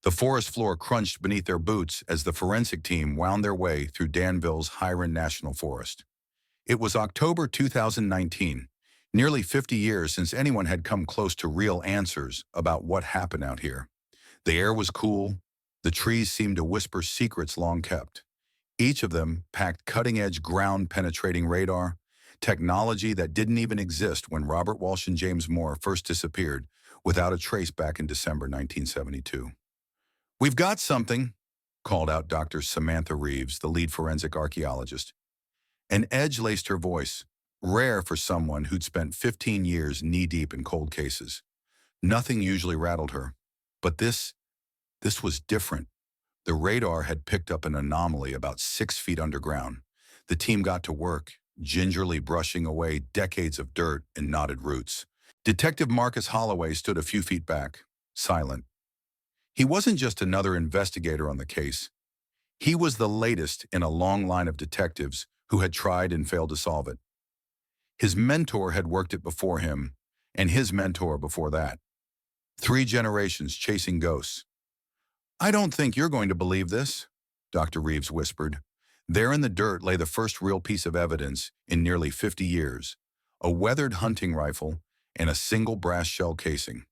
The forest floor crunched beneath their boots as the forensic team wound their way through Danville's Highland National Forest. It was October 2019, nearly 50 years since anyone had come close to real answers about what happened out here. The air was cool. The trees seemed to whisper secrets long kept. Each of them packed cutting-edge ground-penetrating radar, technology that didn't even exist when Robert Walsh and James Moore first disappeared without a trace back in December 1972. "We've got something," called out Dr. Samantha Reeves, the lead forensic archaeologist. An edge laced her voice, rare for someone who'd spent 15 years knee-deep in cold cases. Nothing usually rattled her, but this was different. The radar had picked up an anomaly about 6 feet underground. The team got to work, gingerly brushing away decades of dirt and knotted roots. Detective Marcus Holloway stood a few feet back, silent. He wasn't just another investigator on the case. He was the latest in a long line of detectives who had tried and failed to solve it. His mentor had worked it before him, and his mentor before that. 3 generations chasing ghosts. "I don't think you're going to believe this," Dr. Reeves whispered. There in the dirt lay the first real piece of evidence in nearly 50 years, a weathered hunting rifle and a single brass shell casing.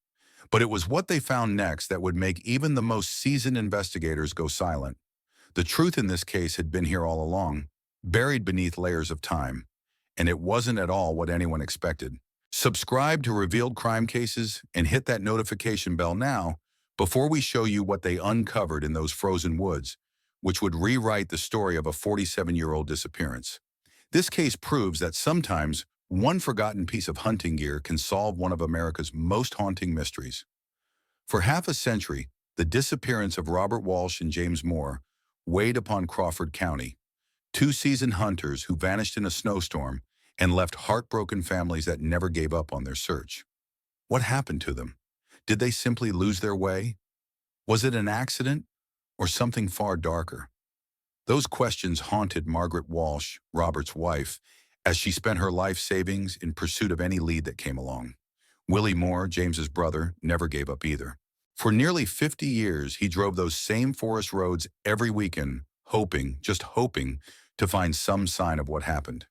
But it was what they found next that would make even the most seasoned investigators go silent. The truth in this case had been here all along, buried beneath layers of time, and it wasn't at all what anyone expected. Subscribe to Revealed Crime Cases and hit that notification bell now before we show you what they uncovered in those frozen woods, which would rewrite the story of a 47-year-old disappearance. This case proves that sometimes one forgotten piece of hunting gear can solve one of America's most haunting mysteries. For half a century, the disappearance of Robert Walsh and James Moore weighed upon Crawford County, 2 seasoned hunters who vanished in a snowstorm and left heartbroken families that never gave up on their search. What happened to them? Did they simply lose their way? Was it an accident or something far darker? Those questions haunted Margaret Walsh, Robert's wife, as she spent her life savings in pursuit of any lead that came along. Willie Moore, James's brother, never gave up either. For nearly 50 years, he drove those same forest roads every weekend, hoping, just hoping, to find some sign of what happened.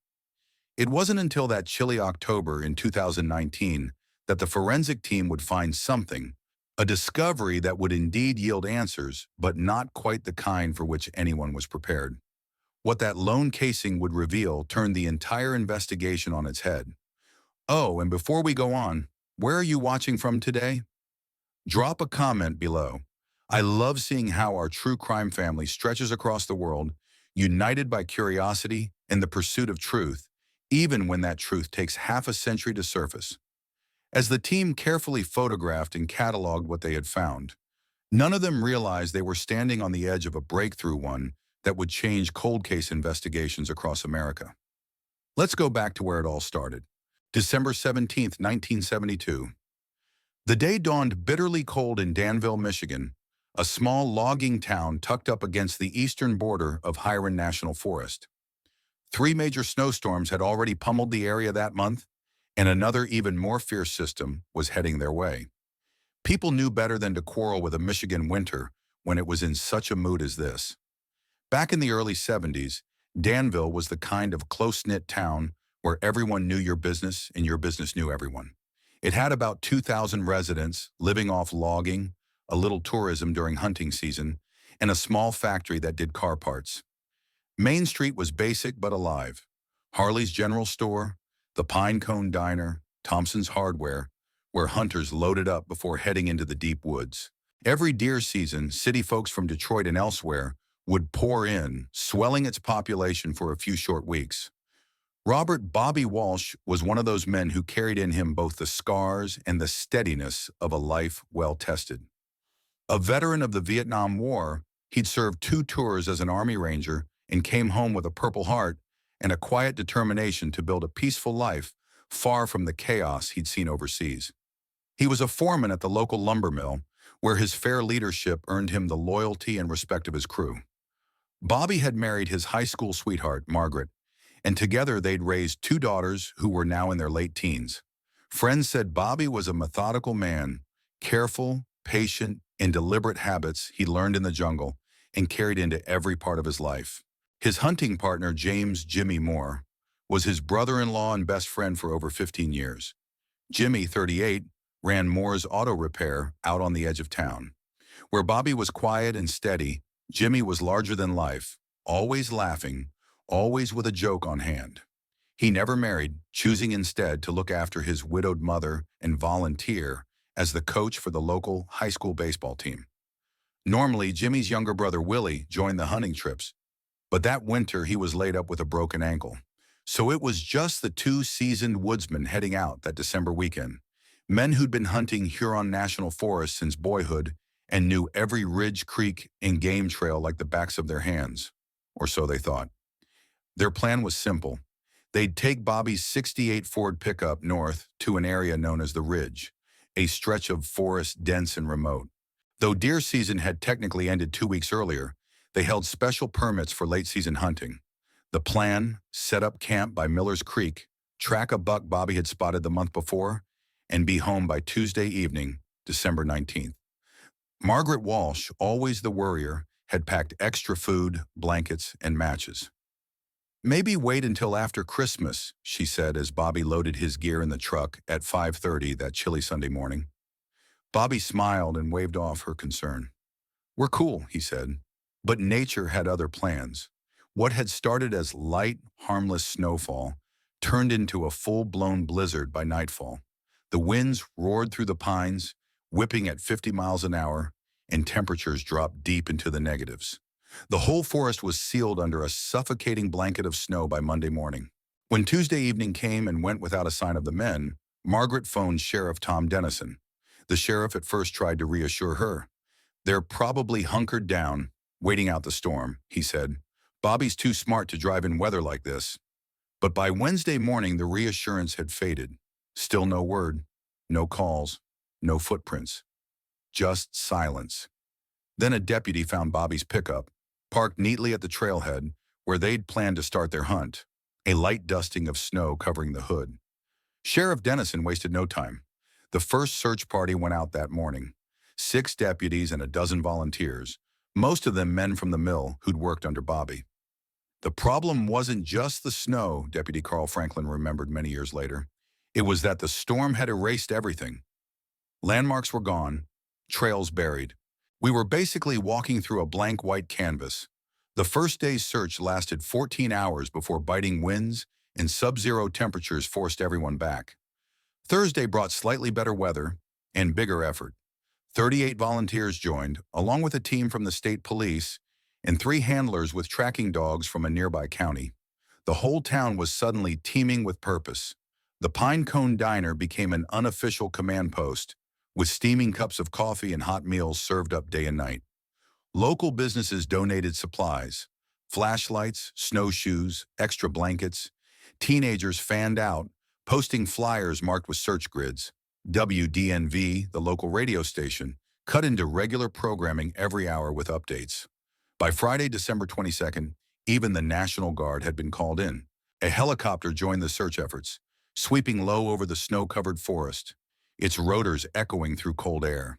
It wasn't until that chilly October in 2019 that the forensic team would find something, a discovery that would indeed yield answers, but not quite the kind for which anyone was prepared. What that lone casing would reveal turned the entire investigation on its head. Oh, and before we go on, where are you watching from today? Drop a comment below. I love seeing how our true crime family stretches across the world, united by curiosity and the pursuit of truth, even when that truth takes half a century to surface. As the team carefully photographed and cataloged what they had found, none of them realized they were standing on the edge of a breakthrough one that would change cold case investigations across America. Let's go back to where it all started. December 17, 1972. The day dawned bitterly cold in Danville, Michigan, a small logging town tucked up against the eastern border of Highland National Forest. 3 major snowstorms had already pummeled the area that month, and another even more fierce system was heading their way. People knew better than to quarrel with a Michigan winter when it was in such a mood as this. Back in the early 70s, Danville was the kind of close-knit town where everyone knew your business and your business knew everyone. It had about 2,000 residents living off logging, a little tourism during hunting season, and a small factory that did car parts. Main Street was basic but alive. Harley's General Store, the Pine Cone Diner, Thompson's Hardware, where hunters loaded up before heading into the deep woods. Every deer season, city folks from Detroit and elsewhere would pour in, swelling its population for a few short weeks. Robert "Bobby" Walsh was one of those men who carried in him both the scars and the steadiness of a life well tested. A veteran of the Vietnam War, he'd served 2 tours as an Army Ranger and came home with a Purple Heart and a quiet determination to build a peaceful life far from the chaos he'd seen overseas. He was a foreman at the local lumber mill, where his fair leadership earned him the loyalty and respect of his crew. Bobby had married his high school sweetheart, Margaret, and together they'd raised 2 daughters who were now in their late teens. Friends said Bobby was a methodical man, careful, patient, and deliberate habits he learned in the jungle and carried into every part of his life. His hunting partner, James "Jimmy" Moore, was his brother-in-law and best friend for over 15 years. Jimmy, 38, ran Moore's auto repair out on the edge of town. Where Bobby was quiet and steady, Jimmy was larger than life, always laughing, always with a joke on hand. He never married, choosing instead to look after his widowed mother and volunteer as the coach for the local high school baseball team. Normally, Jimmy's younger brother Willie joined the hunting trips, but that winter he was laid up with a broken ankle. So it was just the two seasoned woodsmen heading out that December weekend. Men who'd been hunting Huron National Forest since boyhood and knew every ridge, creek, and game trail like the backs of their hands. Or so they thought. Their plan was simple. They'd take Bobby's '68 Ford pickup north to an area known as the Ridge, a stretch of forest dense and remote. Though deer season had technically ended 2 weeks earlier, they held special permits for late-season hunting. The plan: set up camp by Miller's Creek, track a buck Bobby had spotted the month before, and be home by Tuesday evening, December 19th. Margaret Walsh, always the worrier, had packed extra food, blankets, and matches. "Maybe wait until after Christmas," she said as Bobby loaded his gear in the truck at 5:30 that chilly Sunday morning. Bobby smiled and waved off her concern. "We're cool," he said. But nature had other plans. What had started as light, harmless snowfall turned into a full-blown blizzard by nightfall. The winds roared through the pines, whipping at 50 miles an hour, and temperatures dropped deep into the negatives. The whole forest was sealed under a suffocating blanket of snow by Monday morning. When Tuesday evening came and went without a sign of the men, Margaret phoned Sheriff Tom Dennison. The sheriff at first tried to reassure her. "They're probably hunkered down, waiting out the storm," he said. "Bobby's too smart to drive in weather like this." But by Wednesday morning, the reassurance had faded. Still no word, no calls, no footprints. Just silence. Then a deputy found Bobby's pickup, parked neatly at the trailhead where they'd planned to start their hunt, a light dusting of snow covering the hood. Sheriff Dennison wasted no time. The first search party went out that morning. 6 deputies and a dozen volunteers, most of them men from the mill who'd worked under Bobby. The problem wasn't just the snow, Deputy Carl Franklin remembered many years later. It was that the storm had erased everything. Landmarks were gone, trails buried. We were basically walking through a blank white canvas. The first day's search lasted 14 hours before biting winds and sub-zero temperatures forced everyone back. Thursday brought slightly better weather and bigger effort. 38 volunteers joined, along with a team from the state police and 3 handlers with tracking dogs from a nearby county. The whole town was suddenly teeming with purpose. The Pine Cone Diner became an unofficial command post, with steaming cups of coffee and hot meals served up day and night. Local businesses donated supplies: flashlights, snowshoes, extra blankets. Teenagers fanned out, posting flyers marked with search grids. WDNV, the local radio station, cut into regular programming every hour with updates. By Friday, December 22nd, even the National Guard had been called in. A helicopter joined the search efforts, sweeping low over the snow-covered forest, its rotors echoing through cold air.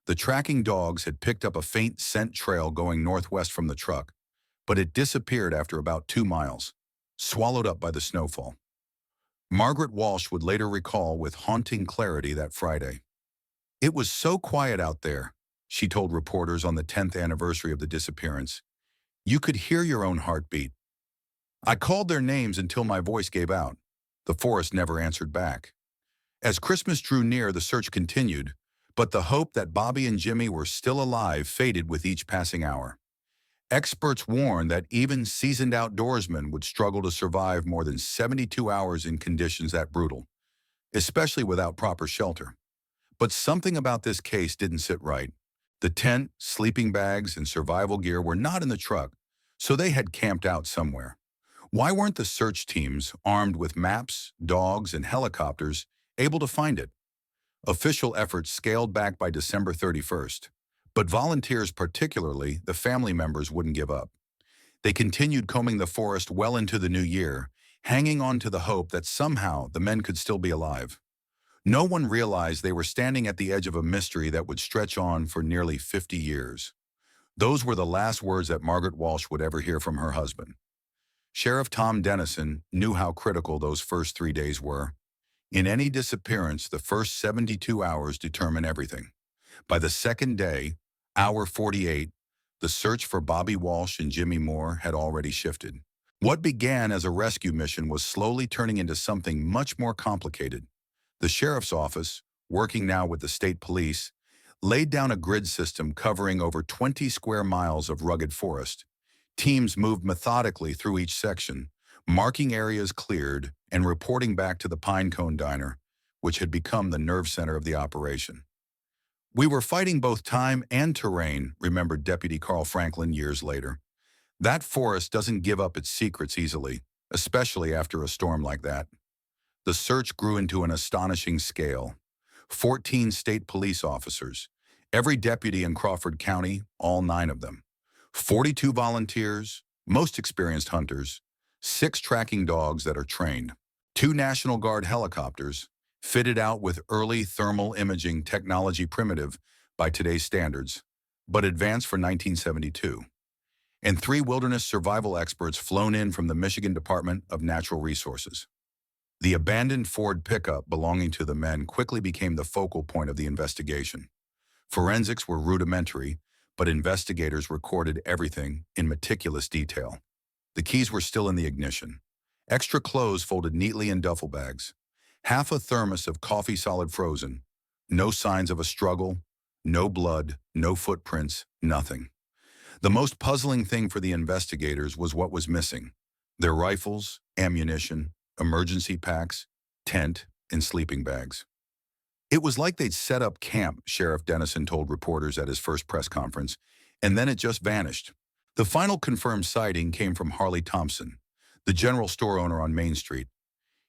The tracking dogs had picked up a faint scent trail going northwest from the truck, but it disappeared after about 2 miles, swallowed up by the snowfall. Margaret Walsh would later recall with haunting clarity that Friday. "It was so quiet out there," she told reporters on the 10th anniversary of the disappearance. "You could hear your own heartbeat. I called their names until my voice gave out. The forest never answered back." As Christmas drew near, the search continued, but the hope that Bobby and Jimmy were still alive faded with each passing hour. Experts warned that even seasoned outdoorsmen would struggle to survive more than 72 hours in conditions that brutal, especially without proper shelter. But something about this case didn't sit right. The tent, sleeping bags, and survival gear were not in the truck, so they had camped out somewhere. Why weren't the search teams, armed with maps, dogs, and helicopters, able to find it? Official efforts scaled back by December 31st, but volunteers, particularly the family members, wouldn't give up. They continued combing the forest well into the new year, hanging on to the hope that somehow the men could still be alive. No one realized they were standing at the edge of a mystery that would stretch on for nearly 50 years. Those were the last words that Margaret Walsh would ever hear from her husband. Sheriff Tom Dennison knew how critical those first 3 days were. In any disappearance, the first 72 hours determine everything. By the second day, hour 48, the search for Bobby Walsh and Jimmy Moore had already shifted. What began as a rescue mission was slowly turning into something much more complicated. The sheriff's office, working now with the state police, laid down a grid system covering over 20 square miles of rugged forest. Teams moved methodically through each section, marking areas cleared and reporting back to the Pinecone Diner, which had become the nerve center of the operation. "We were fighting both time and terrain," remembered Deputy Carl Franklin years later. "That forest doesn't give up its secrets easily, especially after a storm like that." The search grew into an astonishing scale. 14 state police officers, every deputy in Crawford County, all 9 of them. 42 volunteers, most experienced hunters, 6 tracking dogs that are trained, 2 National Guard helicopters, fitted out with early thermal imaging technology primitive by today's standards, but advanced for 1972, and 3 wilderness survival experts flown in from the Michigan Department of Natural Resources. The abandoned Ford pickup belonging to the men quickly became the focal point of the investigation. Forensics were rudimentary, but investigators recorded everything in meticulous detail. The keys were still in the ignition. Extra clothes folded neatly in duffel bags. Half a thermos of coffee solid frozen. No signs of a struggle, no blood, no footprints, nothing. The most puzzling thing for the investigators was what was missing: their rifles, ammunition, emergency packs, tent, and sleeping bags. "It was like they'd set up camp," Sheriff Dennison told reporters at his first press conference, "and then it just vanished." The final confirmed sighting came from Harley Thompson, the general store owner on Main Street.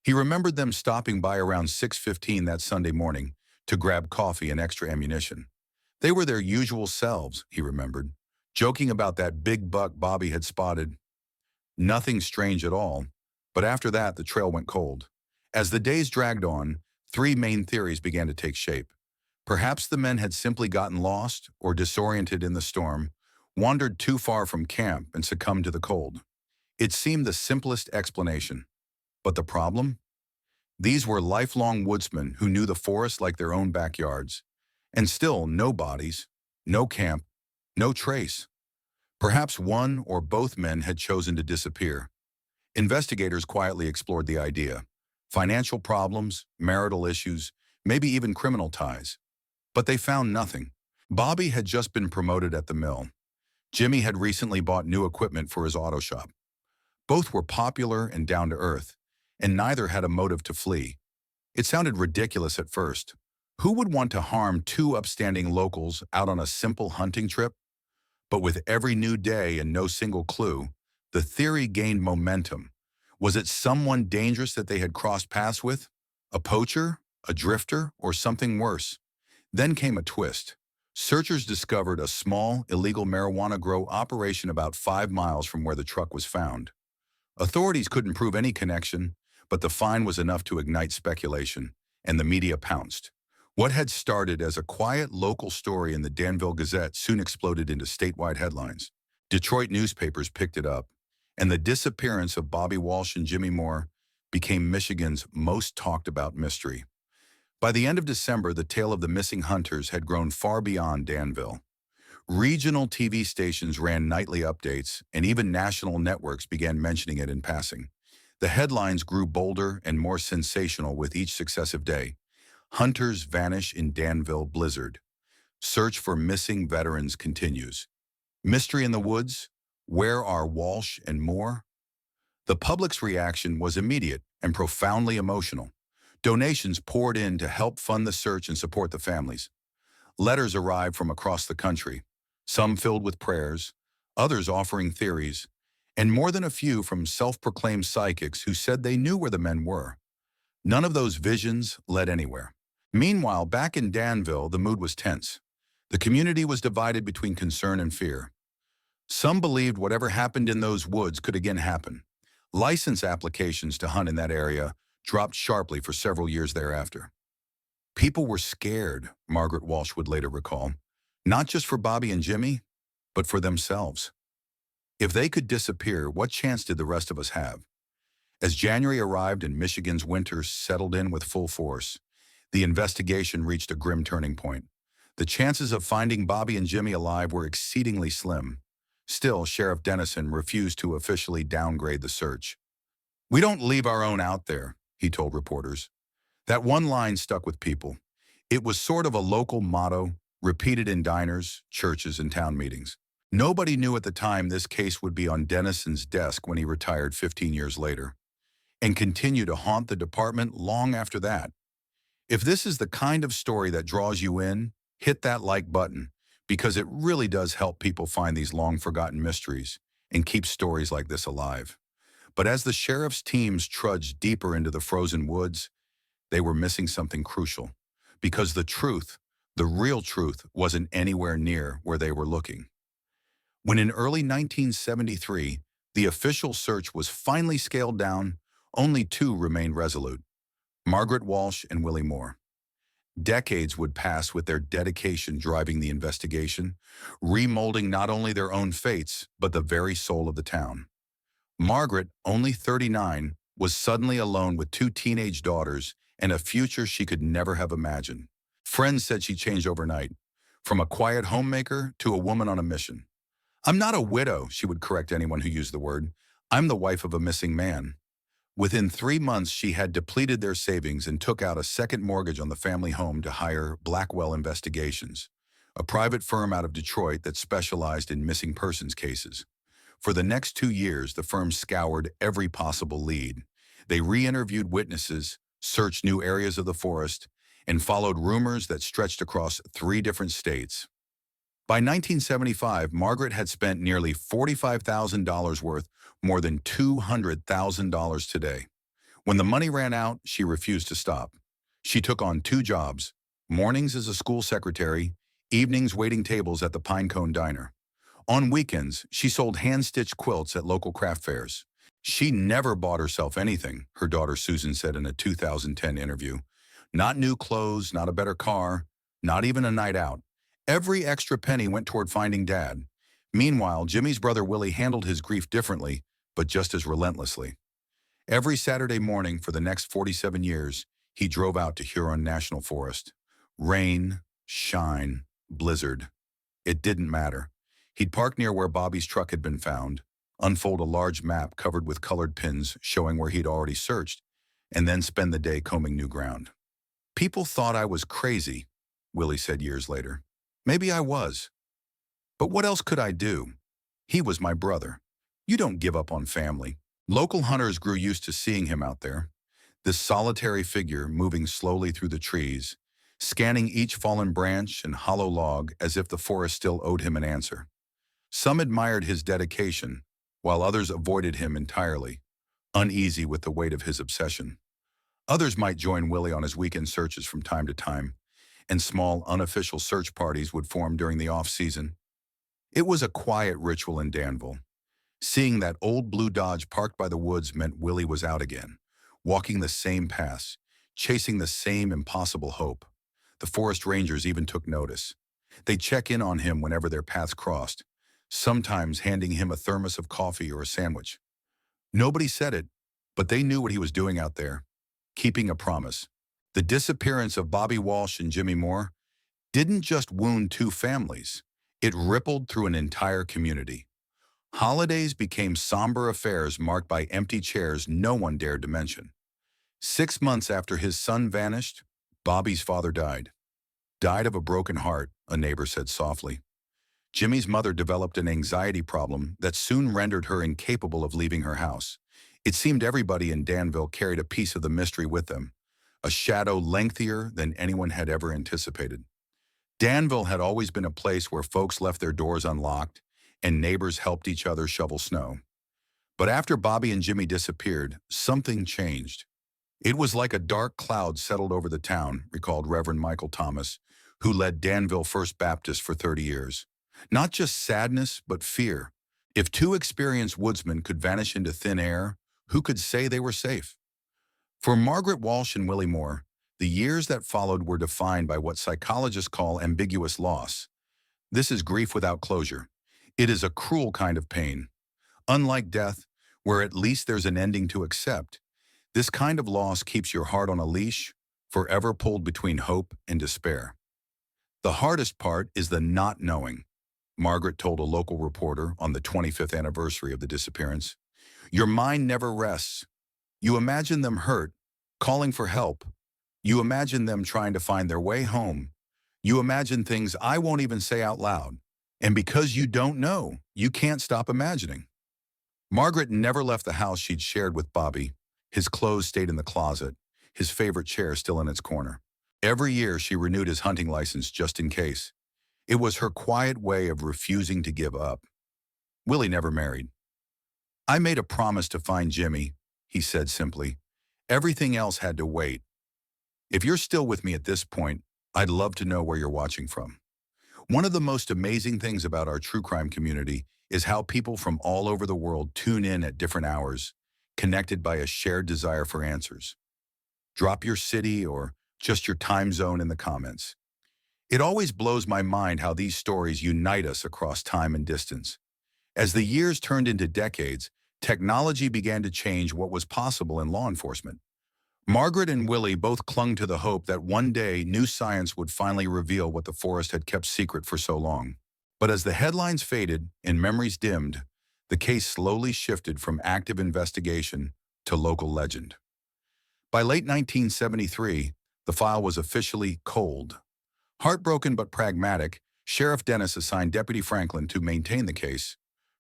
He remembered them stopping by around 6:15 that Sunday morning to grab coffee and extra ammunition. They were their usual selves, he remembered, joking about that big buck Bobby had spotted. Nothing strange at all, but after that the trail went cold. As the days dragged on, 3 main theories began to take shape. Perhaps the men had simply gotten lost or disoriented in the storm, wandered too far from camp, and succumbed to the cold. It seemed the simplest explanation. But the problem? These were lifelong woodsmen who knew the forest like their own backyards. And still, no bodies, no camp, no trace. Perhaps one or both men had chosen to disappear. Investigators quietly explored the idea. Financial problems, marital issues, maybe even criminal ties. But they found nothing. Bobby had just been promoted at the mill. Jimmy had recently bought new equipment for his auto shop. Both were popular and down to earth, and neither had a motive to flee. It sounded ridiculous at first. Who would want to harm 2 upstanding locals out on a simple hunting trip? But with every new day and no single clue, the theory gained momentum. Was it someone dangerous that they had crossed paths with? A poacher? A drifter? Or something worse? Then came a twist. Searchers discovered a small, illegal marijuana grow operation about 5 miles from where the truck was found. Authorities couldn't prove any connection, but the find was enough to ignite speculation, and the media pounced. What had started as a quiet local story in the Danville Gazette soon exploded into statewide headlines. Detroit newspapers picked it up, and the disappearance of Bobby Walsh and Jimmy Moore became Michigan's most talked about mystery. By the end of December, the tale of the missing hunters had grown far beyond Danville. Regional TV stations ran nightly updates, and even national networks began mentioning it in passing. The headlines grew bolder and more sensational with each successive day. Hunters vanish in Danville blizzard. Search for missing veterans continues. Mystery in the woods? Where are Walsh and Moore? The public's reaction was immediate and profoundly emotional. Donations poured in to help fund the search and support the families. Letters arrived from across the country, some filled with prayers, others offering theories, and more than a few from self-proclaimed psychics who said they knew where the men were. None of those visions led anywhere. Meanwhile, back in Danville, the mood was tense. The community was divided between concern and fear. Some believed whatever happened in those woods could again happen. License applications to hunt in that area dropped sharply for several years thereafter. People were scared, Margaret Walsh would later recall, not just for Bobby and Jimmy, but for themselves. If they could disappear, what chance did the rest of us have? As January arrived and Michigan's winter settled in with full force, the investigation reached a grim turning point. The chances of finding Bobby and Jimmy alive were exceedingly slim. Still, Sheriff Dennison refused to officially downgrade the search. "We don't leave our own out there," he told reporters. That one line stuck with people. It was sort of a local motto, repeated in diners, churches, and town meetings. Nobody knew at the time this case would be on Dennison's desk when he retired 15 years later, and continue to haunt the department long after that. If this is the kind of story that draws you in, hit that like button, because it really does help people find these long-forgotten mysteries and keep stories like this alive. But as the sheriff's teams trudged deeper into the frozen woods, they were missing something crucial, because the truth, the real truth, wasn't anywhere near where they were looking. When in early 1973, the official search was finally scaled down, only two remained resolute: Margaret Walsh and Willie Moore. Decades would pass with their dedication driving the investigation, remolding not only their own fates, but the very soul of the town. Margaret, only 39, was suddenly alone with two teenage daughters and a future she could never have imagined. Friends said she changed overnight, from a quiet homemaker to a woman on a mission. "I'm not a widow," she would correct anyone who used the word. "I'm the wife of a missing man." Within 3 months, she had depleted their savings and took out a second mortgage on the family home to hire Blackwell Investigations, a private firm out of Detroit that specialized in missing persons cases. For the next 2 years, the firm scoured every possible lead. They re-interviewed witnesses, searched new areas of the forest, and followed rumors that stretched across 3 different states. By 1975, Margaret had spent nearly $45,000 worth, more than $200,000 today. When the money ran out, she refused to stop. She took on 2 jobs: mornings as a school secretary, evenings waiting tables at the Pinecone Diner. On weekends, she sold hand-stitched quilts at local craft fairs. She never bought herself anything, her daughter Susan said in a 2010 interview. Not new clothes, not a better car, not even a night out. Every extra penny went toward finding Dad. Meanwhile, Jimmy's brother Willie handled his grief differently, but just as relentlessly. Every Saturday morning for the next 47 years, he drove out to Huron National Forest. Rain, shine, blizzard. It didn't matter. He'd park near where Bobby's truck had been found, unfold a large map covered with colored pins showing where he'd already searched, and then spend the day combing new ground. "People thought I was crazy," Willie said years later. "Maybe I was. But what else could I do? He was my brother. You don't give up on family." Local hunters grew used to seeing him out there, this solitary figure moving slowly through the trees, scanning each fallen branch and hollow log as if the forest still owed him an answer. Some admired his dedication, while others avoided him entirely, uneasy with the weight of his obsession. Others might join Willie on his weekend searches from time to time, and small, unofficial search parties would form during the off-season. It was a quiet ritual in Danville. Seeing that old blue Dodge parked by the woods meant Willie was out again, walking the same paths, chasing the same impossible hope. The forest rangers even took notice. They'd check in on him whenever their paths crossed, sometimes handing him a thermos of coffee or a sandwich. Nobody said it, but they knew what he was doing out there, keeping a promise. The disappearance of Bobby Walsh and Jimmy Moore didn't just wound 2 families. It rippled through an entire community. Holidays became somber affairs marked by empty chairs no one dared to mention. 6 months after his son vanished, Bobby's father died. "Died of a broken heart," a neighbor said softly. Jimmy's mother developed an anxiety problem that soon rendered her incapable of leaving her house. It seemed everybody in Danville carried a piece of the mystery with them, a shadow lengthier than anyone had ever anticipated. Danville had always been a place where folks left their doors unlocked and neighbors helped each other shovel snow. But after Bobby and Jimmy disappeared, something changed. It was like a dark cloud settled over the town, recalled Reverend Michael Thomas, who led Danville First Baptist for 30 years. Not just sadness, but fear. If 2 experienced woodsmen could vanish into thin air, who could say they were safe? For Margaret Walsh and Willie Moore, The years that followed were defined by what psychologists call ambiguous loss. This is grief without closure. It is a cruel kind of pain. Unlike death, where at least there's an ending to accept, this kind of loss keeps your heart on a leash, forever pulled between hope and despair. The hardest part is the not knowing, Margaret told a local reporter on the 25th anniversary of the disappearance. Your mind never rests. You imagine them hurt, calling for help. You imagine them trying to find their way home. You imagine things I won't even say out loud. And because you don't know, you can't stop imagining. Margaret never left the house she'd shared with Bobby. His clothes stayed in the closet, his favorite chair still in its corner. Every year she renewed his hunting license just in case. It was her quiet way of refusing to give up. Willie never married. I made a promise to find Jimmy, he said simply. Everything else had to wait. If you're still with me at this point, I'd love to know where you're watching from. One of the most amazing things about our true crime community is how people from all over the world tune in at different hours, connected by a shared desire for answers. Drop your city or just your time zone in the comments. It always blows my mind how these stories unite us across time and distance. As the years turned into decades, technology began to change what was possible in law enforcement. Margaret and Willie both clung to the hope that one day new science would finally reveal what the forest had kept secret for so long. But as the headlines faded and memories dimmed, the case slowly shifted from active investigation to local legend. By late 1973, the file was officially cold. Heartbroken but pragmatic, Sheriff Dennis assigned Deputy Franklin to maintain the case,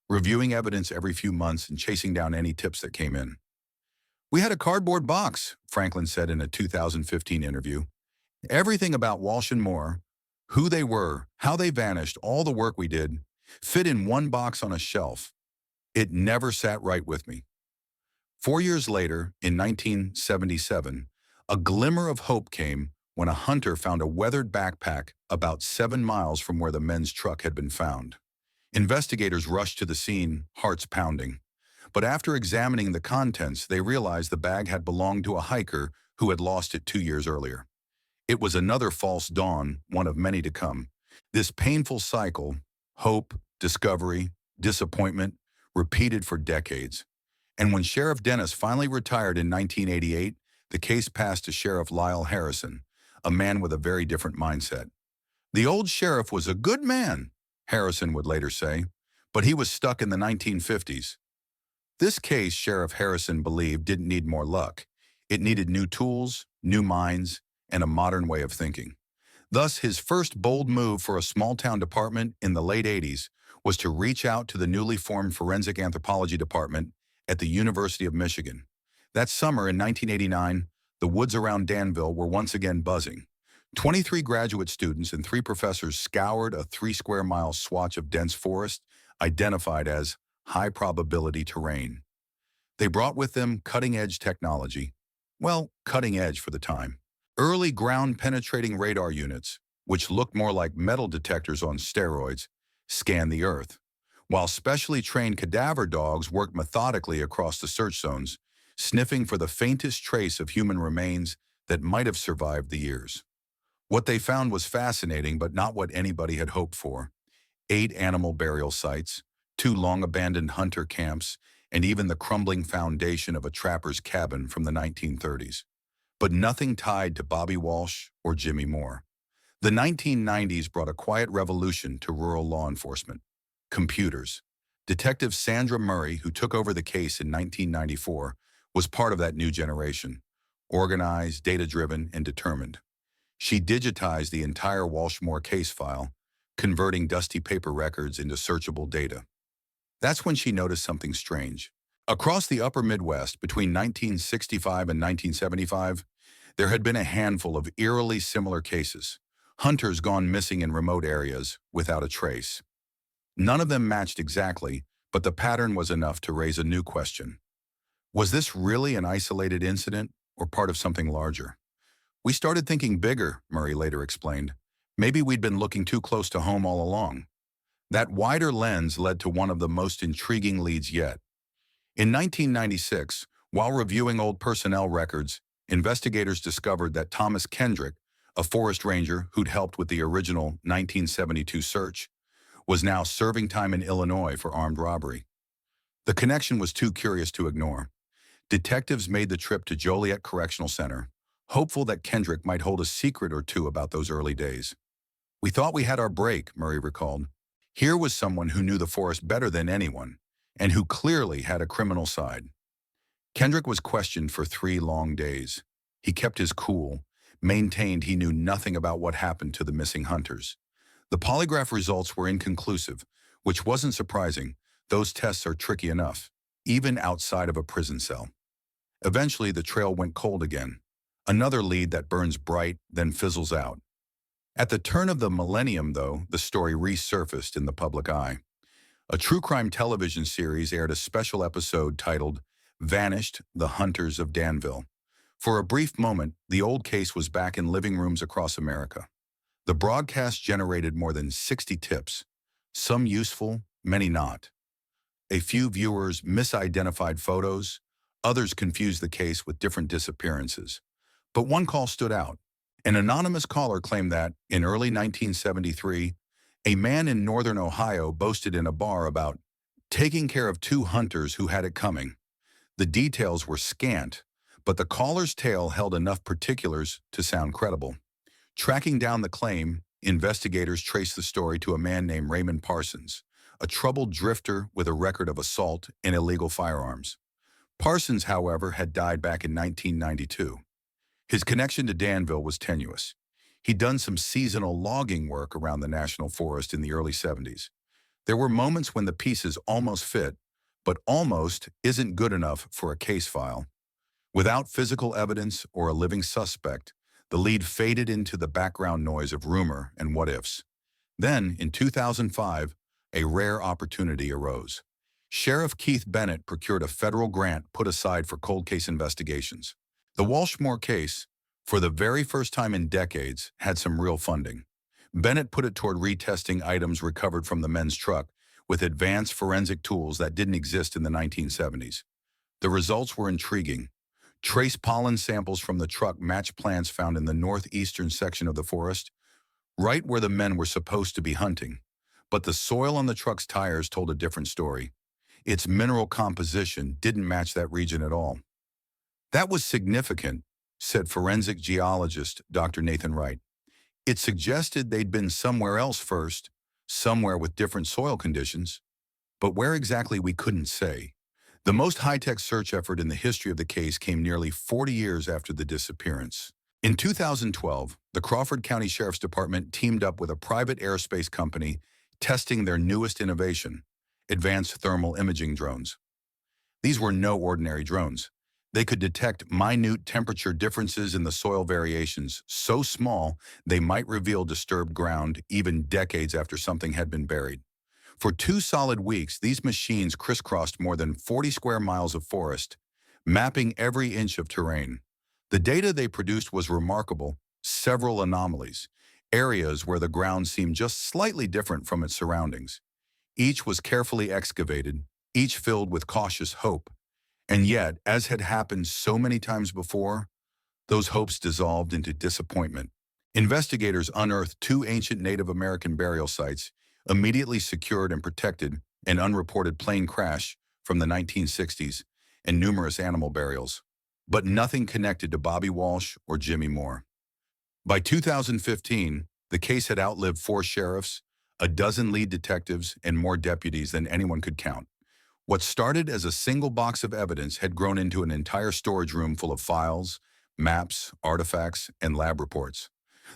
reviewing evidence every few months and chasing down any tips that came in. We had a cardboard box, Franklin said in a 2015 interview. Everything about Walsh and Moore, who they were, how they vanished, all the work we did, fit in one box on a shelf. It never sat right with me. 4 years later, in 1977, a glimmer of hope came when a hunter found a weathered backpack about 7 miles from where the men's truck had been found. Investigators rushed to the scene, hearts pounding. But after examining the contents, they realized the bag had belonged to a hiker who had lost it 2 years earlier. It was another false dawn, one of many to come. This painful cycle, hope, discovery, disappointment, repeated for decades. And when Sheriff Dennis finally retired in 1988, the case passed to Sheriff Lyle Harrison, a man with a very different mindset. The old sheriff was a good man, Harrison would later say, but he was stuck in the 1950s. This case, Sheriff Harrison believed, didn't need more luck. It needed new tools, new minds, and a modern way of thinking. Thus, his first bold move for a small-town department in the late 80s was to reach out to the newly formed Forensic Anthropology Department at the University of Michigan. That summer in 1989, the woods around Danville were once again buzzing. 23 graduate students and 3 professors scoured a 3-square-mile swatch of dense forest identified as high-probability terrain. They brought with them cutting-edge technology. Well, cutting-edge for the time. Early ground-penetrating radar units, which looked more like metal detectors on steroids, scanned the earth, while specially trained cadaver dogs worked methodically across the search zones, sniffing for the faintest trace of human remains that might have survived the years. What they found was fascinating, but not what anybody had hoped for. 8 animal burial sites, 2 long-abandoned hunter camps, and even the crumbling foundation of a trapper's cabin from the 1930s. But nothing tied to Bobby Walsh or Jimmy Moore. The 1990s brought a quiet revolution to rural law enforcement. Computers. Detective Sandra Murray, who took over the case in 1994, was part of that new generation, organized, data-driven, and determined. She digitized the entire Walsh-Moore case file, converting dusty paper records into searchable data. That's when she noticed something strange. Across the upper Midwest, between 1965 and 1975, there had been a handful of eerily similar cases, hunters gone missing in remote areas without a trace. None of them matched exactly, but the pattern was enough to raise a new question. Was this really an isolated incident or part of something larger? We started thinking bigger, Murray later explained. Maybe we'd been looking too close to home all along. That wider lens led to one of the most intriguing leads yet. In 1996, while reviewing old personnel records, investigators discovered that Thomas Kendrick, a forest ranger who'd helped with the original 1972 search, was now serving time in Illinois for armed robbery. The connection was too curious to ignore. Detectives made the trip to Joliet Correctional Center, hopeful that Kendrick might hold a secret or two about those early days. "We thought we had our break," Murray recalled. Here was someone who knew the forest better than anyone, and who clearly had a criminal side. Kendrick was questioned for 3 long days. He kept his cool, maintained he knew nothing about what happened to the missing hunters. The polygraph results were inconclusive, which wasn't surprising. Those tests are tricky enough, even outside of a prison cell. Eventually, the trail went cold again. Another lead that burns bright, then fizzles out. At the turn of the millennium, though, the story resurfaced in the public eye. A true crime television series aired a special episode titled "Vanished: The Hunters of Danville." For a brief moment, the old case was back in living rooms across America. The broadcast generated more than 60 tips, some useful, many not. A few viewers misidentified photos, others confused the case with different disappearances. But one call stood out. An anonymous caller claimed that, in early 1973, a man in northern Ohio boasted in a bar about taking care of 2 hunters who had it coming. The details were scant, but the caller's tale held enough particulars to sound credible. Tracking down the claim, investigators traced the story to a man named Raymond Parsons, a troubled drifter with a record of assault and illegal firearms. Parsons, however, had died back in 1992. His connection to Danville was tenuous. He'd done some seasonal logging work around the national forest in the early 70s. There were moments when the pieces almost fit, but almost isn't good enough for a case file. Without physical evidence or a living suspect, the lead faded into the background noise of rumor and what-ifs. Then, in 2005, a rare opportunity arose. Sheriff Keith Bennett procured a federal grant put aside for cold case investigations. The Walsh-Moore case, for the very first time in decades, had some real funding. Bennett put it toward retesting items recovered from the men's truck with advanced forensic tools that didn't exist in the 1970s. The results were intriguing. Trace pollen samples from the truck matched plants found in the northeastern section of the forest, right where the men were supposed to be hunting. But the soil on the truck's tires told a different story. Its mineral composition didn't match that region at all. "That was significant," said forensic geologist Dr. Nathan Wright. "It suggested they'd been somewhere else first, somewhere with different soil conditions. But where exactly we couldn't say." The most high-tech search effort in the history of the case came nearly 40 years after the disappearance. In 2012, the Crawford County Sheriff's Department teamed up with a private aerospace company testing their newest innovation, advanced thermal imaging drones. These were no ordinary drones. They could detect minute temperature differences in the soil variations, so small they might reveal disturbed ground even decades after something had been buried. For 2 solid weeks, these machines crisscrossed more than 40 square miles of forest, mapping every inch of terrain. The data they produced was remarkable: several anomalies, areas where the ground seemed just slightly different from its surroundings. Each was carefully excavated, each filled with cautious hope. And yet, as had happened so many times before, those hopes dissolved into disappointment. Investigators unearthed 2 ancient Native American burial sites, immediately secured and protected, an unreported plane crash from the 1960s, and numerous animal burials. But nothing connected to Bobby Walsh or Jimmy Moore. By 2015, the case had outlived 4 sheriffs, a dozen lead detectives, and more deputies than anyone could count. What started as a single box of evidence had grown into an entire storage room full of files, maps, artifacts, and lab reports.